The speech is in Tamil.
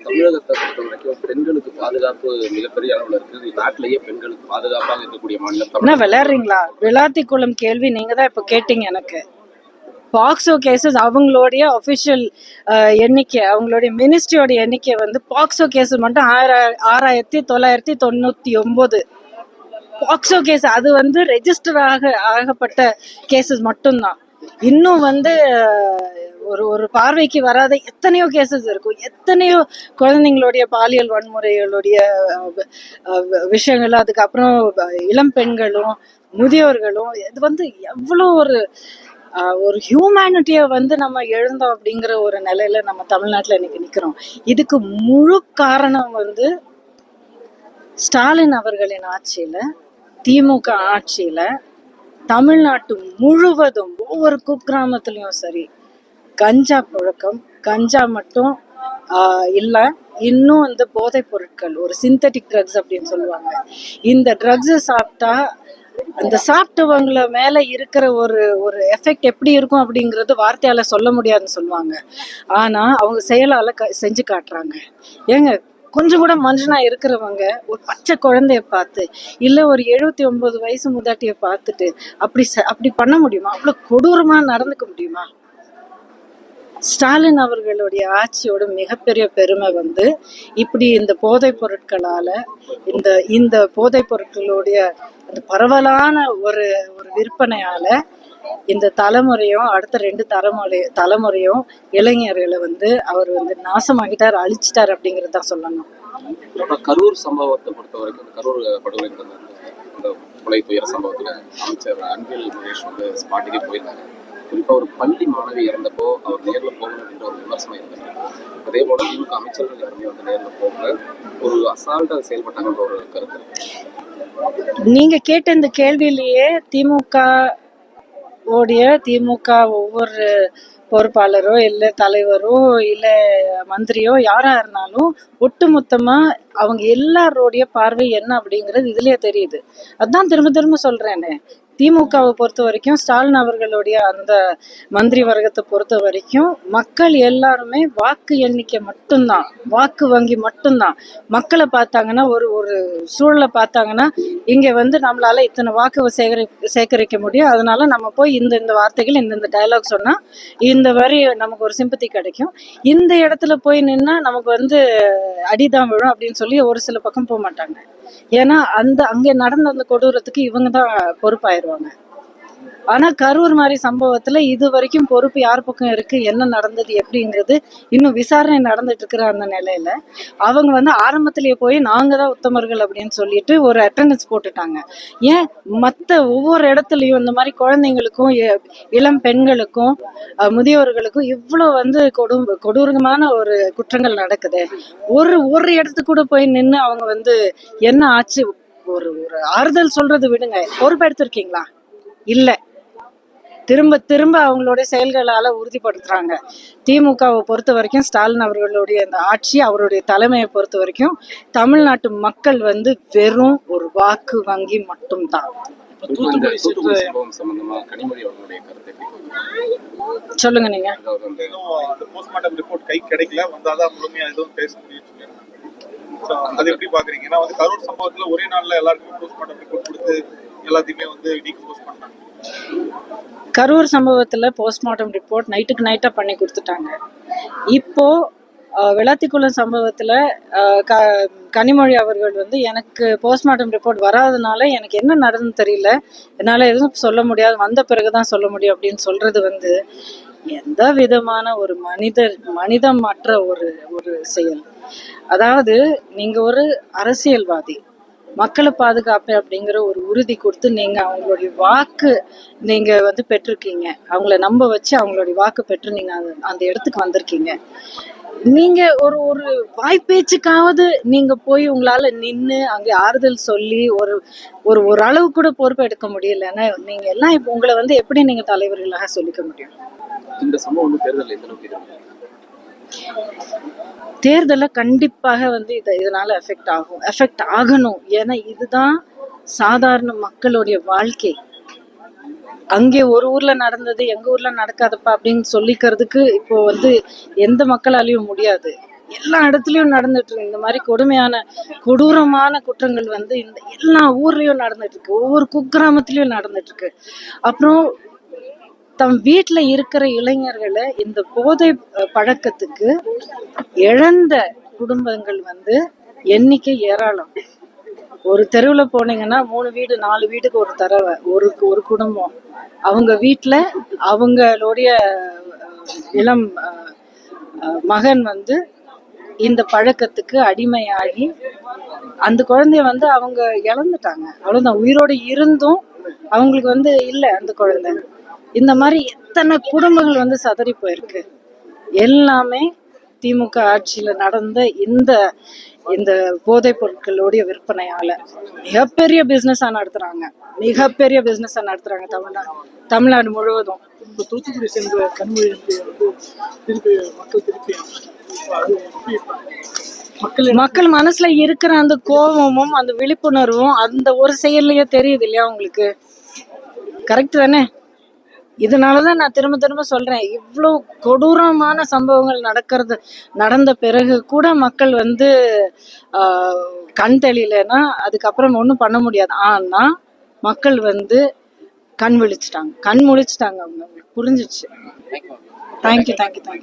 தமிழகத்தை பொறுத்த வரைக்கும் பெண்களுக்கு பாதுகாப்பு மிகப்பெரிய அளவில் இருக்குது. நாட்டிலேயே பெண்களுக்கு பாதுகாப்பாக இருக்கக்கூடிய மாநிலம் என்ன விளையாடுறீங்களா? விளாத்திக்குளம் கேள்வி நீங்க தான் இப்ப கேட்டீங்க. எனக்கு பாக்ஸோ கேசஸ் அவங்களுடைய அஃபிஷியல் எண்ணிக்கை, அவங்களுடைய மினிஸ்ட்ரியோட எண்ணிக்கை வந்து பாக்ஸோ கேசஸ் மட்டும் 6999 பாக்ஸோ கேஸ். அது வந்து ரெஜிஸ்டர் ஆகப்பட்ட கேசஸ் மட்டும்தான். இன்னும் வந்து ஒரு பார்வைக்கு வராத எத்தனையோ கேசஸ் இருக்கும். எத்தனையோ குழந்தைங்களுடைய பாலியல் வன்முறைகளுடைய விஷயங்கள், அதுக்கப்புறம் இளம் பெண்களும் முதியோர்களும், இது வந்து எவ்வளோ ஒரு ஹியூமனிட்டியை வந்து நம்ம எழுந்தோம் அப்படிங்கிற ஒரு நிலையில நம்ம தமிழ்நாட்டில் இன்னைக்கு நிற்கிறோம். இதுக்கு முழு காரணம் வந்து ஸ்டாலின் அவர்களின் ஆட்சியில, திமுக ஆட்சியில தமிழ்நாட்டு முழுவதும் ஒவ்வொரு குக்கிராமத்துலயும் சரி கஞ்சா புழக்கம். கஞ்சா மட்டும் இல்லை, இன்னும் இந்த போதைப் பொருட்கள், ஒரு சிந்தட்டிக் ட்ரக்ஸ் அப்படின்னு சொல்லுவாங்க. இந்த ட்ரக்ஸை சாப்பிட்டா அந்த சாப்பிட்டவங்கள மேல இருக்கிற ஒரு எஃபெக்ட் எப்படி இருக்கும் அப்படிங்கிறது வார்த்தையால சொல்ல முடியாதுன்னு சொல்லுவாங்க. ஆனா அவங்க செயலால செஞ்சு காட்டுறாங்க. ஏங்க, கொஞ்சம் கூட மனுஷனா இருக்கிறவங்க ஒரு பச்சை குழந்தைய பார்த்து, இல்ல ஒரு 79 வயசு முதாட்டிய பார்த்துட்டு அப்படி பண்ண முடியுமா? அவ்வளவு கொடூரமா நடந்துக்க முடியுமா? ஸ்டாலின் அவர்களுடைய ஆட்சியோட மிகப்பெரிய பெருமை வந்து இப்படி இந்த போதைப் பொருட்களால, இந்த போதைப் பொருட்களுடைய பரவலான ஒரு விற்பனையால இந்த தலைமுறையும் அடுத்த 2 தலைமுறையும் இளைஞர்களை வந்து அவர் வந்து நாசமாகிட்டார், அழிச்சிட்டார் அப்படிங்கிறது தான் சொல்லணும். கரூர் சம்பவத்தை பொறுத்த வரைக்கும், கரூர் படுகொலை கொலை துயர சம்பவத்துல அமைச்சர் அன்பில் மகேஷ் வந்து ஸ்பாட்டுக்கே போயிருந்தாங்க. குறிப்பா ஒரு பள்ளி மாணவி இறந்தப்போ அவர் நேரில் போகணும் என்ற ஒரு விமர்சனம் இருந்தது. அதே போல திமுக அமைச்சர்கள் யாருமே வந்து நேரில் போகல, ஒரு அசால்ட்டா செயல்பட்டாங்கன்ற ஒரு கருத்து. நீங்க கேட்ட இந்த கேள்வியிலேயே திமுக ஒவ்வொரு பொறுப்பாளரோ இல்லை தலைவரோ இல்லை மந்திரியோ யாரா இருந்தாலும் ஒட்டுமொத்தமா அவங்க எல்லாரோடைய பார்வை என்ன அப்படிங்கிறது இதுலயே தெரியுது. அதான் திரும்ப திரும்ப சொல்றேனே, திமுகவை பொறுத்த வரைக்கும், ஸ்டாலின் அவர்களுடைய அந்த மந்திரி வர்க்கத்தை பொறுத்த வரைக்கும் மக்கள் எல்லாருமே வாக்கு எண்ணிக்கை மட்டும்தான், வாக்கு வங்கி மட்டும்தான். மக்களை பார்த்தாங்கன்னா, ஒரு சூழலை பார்த்தாங்கன்னா, இங்க வந்து நம்மளால இத்தனை வாக்கு சேகரிக்க முடியும், அதனால நம்ம போய் இந்த வார்த்தைகள் இந்த டயலாக் சொன்னா இந்த வரி நமக்கு ஒரு சிம்பத்தி கிடைக்கும், இந்த இடத்துல போய் நின்னா நமக்கு வந்து அடிதான் விழும் அப்படின்னு சொல்லி ஒரு சில பக்கம் போக மாட்டாங்க. ஏன்னா அங்கே நடந்த அந்த கொடூரத்துக்கு இவங்க தான் பொறுப்பாயிருவாங்க. ஆனா கரூர் மாதிரி சம்பவத்துல இது வரைக்கும் பொறுப்பு யார் பக்கம் இருக்கு, என்ன நடந்தது எப்படிங்கிறது இன்னும் விசாரணை நடந்துட்டு இருக்கிற அந்த நிலையில அவங்க வந்து ஆரம்பத்திலேயே போய் நாங்க தான் உத்தமர்கள் அப்படின்னு சொல்லிட்டு ஒரு அட்டெண்டன்ஸ் போட்டுட்டாங்க. ஏன் மற்ற ஒவ்வொரு இடத்துலயும் இந்த மாதிரி குழந்தைங்களுக்கும் இளம் பெண்களுக்கும் முதியோர்களுக்கும் இவ்வளவு வந்து கொடூரமான ஒரு குற்றங்கள் நடக்குது, ஒரு இடத்துக்கு கூட போய் நின்று அவங்க வந்து என்ன ஆச்சு ஒரு ஆறுதல் சொல்றது விடுங்க, பொறுப்பெடுத்திருக்கீங்களா? இல்லை, திரும்ப திரும்ப அவங்களுடைய செயல்களால உறுதிப்படுத்துறாங்க. திமுகவை பொறுத்த வரைக்கும், ஸ்டாலின் அவர்களுடைய அந்த ஆட்சி, அவருடைய தலைமையை பொறுத்த வரைக்கும் தமிழ்நாட்டு மக்கள் வந்து வெறும் ஒரு வாக்கு வங்கி மட்டும்தான். சொல்லுங்க நீங்க. போஸ்ட்மார்ட்டம் ரிப்போர்ட் கை கிடைக்கல, வந்தாதான் முழுமையா எதுவும் பேச முடியும். அது எப்படி பாக்குறீங்க? ஏன்னா வந்து கரூர் சம்பவத்துல ஒரே நாள்ல எல்லாருக்குமே போஸ்ட்மார்ட்டம் ரிப்போர்ட் கொடுத்து எல்லாத்தையுமே வந்து டீகம்போஸ் பண்ணாங்க. கரூர் சம்பவத்துல போஸ்ட்மார்ட்டம் ரிப்போர்ட் நைட்டுக்கு நைட்டா பண்ணி கொடுத்துட்டாங்க. இப்போ விளாத்திக்குளம் சம்பவத்துல கனிமொழி அவர்கள் வந்து எனக்கு போஸ்ட்மார்ட்டம் ரிப்போர்ட் வராதனால எனக்கு என்ன நடந்துன்னு தெரியல, என்னால எதுவும் சொல்ல முடியாது, வந்த பிறகுதான் சொல்ல முடியும் அப்படின்னு சொல்றது வந்து எந்த விதமான ஒரு மனிதமற்ற ஒரு செயல். அதாவது நீங்க ஒரு அரசியல்வாதி, மக்களை பாதுகாப்பு அப்படிங்கிற ஒரு உறுதி கொடுத்து நீங்க அவங்களுடைய வாக்கு நீங்க வந்து பெற்றிருக்கீங்க, அவங்கள நம்ப வச்சு அவங்களுடைய வாக்கு பெற்று நீங்க அந்த இடத்துக்கு வந்திருக்கீங்க. நீங்க ஒரு வாய்ப்பேச்சுக்காவது நீங்க போய் உங்களால நின்று அங்கே ஆறுதல் சொல்லி ஒரு அளவு கூட பொறுப்பு எடுக்க முடியலன்னா நீங்க எல்லாம் இப்போ உங்களை வந்து எப்படி நீங்க தலைவர்களாக சொல்லிக்க முடியும்? இந்த சம்பவம் வந்து தேர்தல் எந்த அளவுக்கு தேர்தல கண்டிப்பாக வந்து இதனால எஃபெக்ட் ஆகணும். ஏன்னா இதுதான் சாதாரண மக்களுடைய வாழ்க்கை. அங்கே ஒரு ஊர்ல நடந்தது எங்க ஊர்ல நடக்காதப்பா அப்படின்னு சொல்லிக்கிறதுக்கு இப்போ வந்து எந்த மக்களாலையும் முடியாது. எல்லா இடத்துலயும் நடந்துட்டு இருக்கு. இந்த மாதிரி கொடூரமான குற்றங்கள் வந்து இந்த எல்லா ஊர்லயும் நடந்துட்டு இருக்கு, ஒவ்வொரு குக்கிராமத்திலயும் நடந்துட்டு இருக்கு. அப்புறம் தம் வீட்டுல இருக்கிற இளைஞர்களை இந்த போதை பழக்கத்துக்கு இழந்த குடும்பங்கள் வந்து எண்ணிக்கை ஏராளம். ஒரு தெருவுல போனீங்கன்னா 3 வீடு 4 வீட்டுக்கு ஒரு தடவை ஒரு குடும்பம் அவங்க வீட்டுல அவங்களுடைய இளம் மகன் வந்து இந்த பழக்கத்துக்கு அடிமையாகி அந்த குழந்தைய வந்து அவங்க இழந்துட்டாங்க. அவ்வளவுதான். உயிரோடு இருந்தும் அவங்களுக்கு வந்து இல்லை அந்த குழந்தை. இந்த மாதிரி எத்தனை குடும்பங்கள் வந்து சதறி போயிருக்கு. எல்லாமே திமுக ஆட்சியில நடந்த இந்த இந்த போதைப் பொருட்களுடைய விற்பனையால மிகப்பெரிய பிசினஸா நடத்துறாங்க, மிகப்பெரிய பிசினஸா நடத்துறாங்க தமிழ்நாடு முழுவதும். இப்போ தூத்துக்குடி சென்ற கண்மொழி வந்து திருப்பி அது எப்படி மக்கள் மனசுல இருக்கிற அந்த கோபமும் அந்த விழிப்புணர்வும் அந்த ஒரு செயல்லயே தெரியுது இல்லையா உங்களுக்கு? கரெக்ட் தானே? இதனாலதான் நான் திரும்ப திரும்ப சொல்றேன், இவ்வளவு கொடூரமான சம்பவங்கள் நடந்த பிறகு கூட மக்கள் வந்து கண் தெளியலன்னா அதுக்கப்புறம் ஒன்றும் பண்ண முடியாது. ஆனா மக்கள் வந்து கண் முழிச்சிட்டாங்க, அவங்க புரிஞ்சிச்சு. தேங்க்யூ.